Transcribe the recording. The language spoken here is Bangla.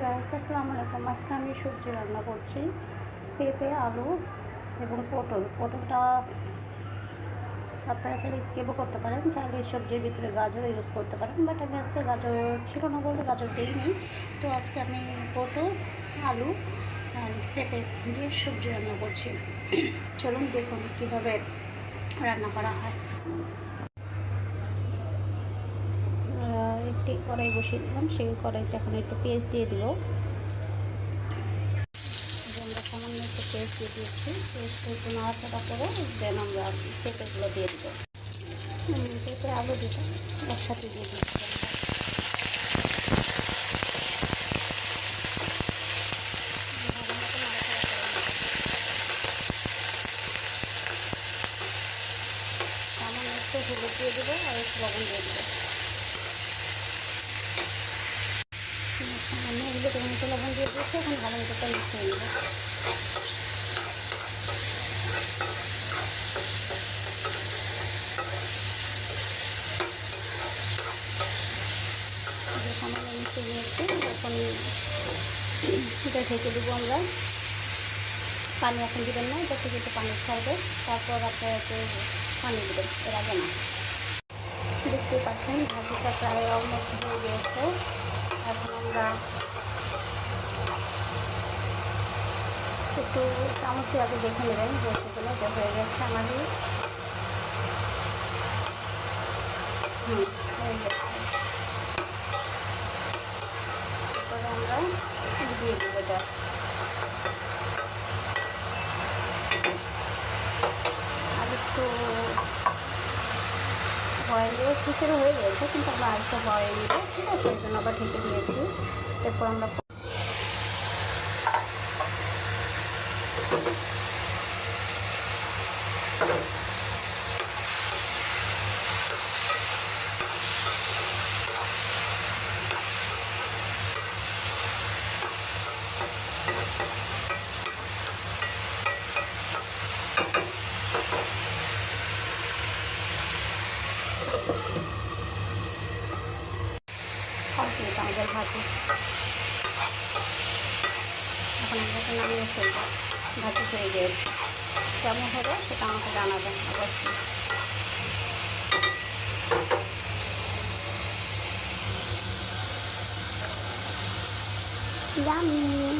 গাইস আসসালামু আলাইকুম। আজকে আমি সবজি রান্না করছি, পেঁপে, আলু এবং পটলটা আপনারা চাইলে স্কিপও করতে পারেন, চাইলে সবজির ভিতরে গাজর ইউজ করতে পারেন, বাট আমি আজকে গাজর ছিল না বলতে গাজর দিইনি। তো আজকে আমি পটল, আলু আর পেঁপে দিয়ে সবজি রান্না করছি। চলুন দেখুন কীভাবে রান্না করা হয়। একটি কড়াই বসিয়ে দিলাম, সেই কড়াইতে এখন একটু পেঁয়াজ দিয়ে দিব। আমরা সামান্য একটু পেস্ট দিয়ে দিচ্ছি, পেস্টটা একটু নাড়াচাড়া করে দেন আমরা পেঁপেগুলো দিয়ে দেবো। পেঁপে আলু দিতে একসাথে দিয়ে দিচ্ছি। সামান্য একটু হলুদ দিয়ে দেবো আর একটু লবণ দিয়ে দেবো। সামান্য হলুদ এবং একটু লবণ দিয়ে দিচ্ছি, এখন ভালো মতো মিশিয়ে নেবো। সামান্য মিশিয়ে নিয়েছি, এখন এটা ঢেকে দেবো আমরা। পানি এখন দেবেন না, এটা থেকে একটু পানি ছাড়বে, তারপর আপনারা একটু পানি দেবেন, এর আগে না। দেখতে পাচ্ছেন ভাজিটা প্রায় অলমোস্ট হয়ে গিয়েছে। এখন আমরা একটু চামচ দিয়ে আগে দেখে নেবেন বসেগুলো যে হয়ে গেছে আমাদের। হয়ে গেছে। তারপরে আমরা দিয়ে দেবো এটা। আর একটু বয়েল দিয়ে খিচুড়ি হয়ে গেছে, কিন্তু আমরা আরেকটু বয়েল দিব, ঠিক আছে, এই জন্য আবার ঢেকে দিয়েছি। এরপর আমরা কমপ্লিট আমাদের ভাজি। এখন আমরা এটা নামিয়ে ফেলবো, ভাজি হয়ে গিয়েছে। কেমন হলো সেটা আমাকে জানাবেন অবশ্যই। Yummy!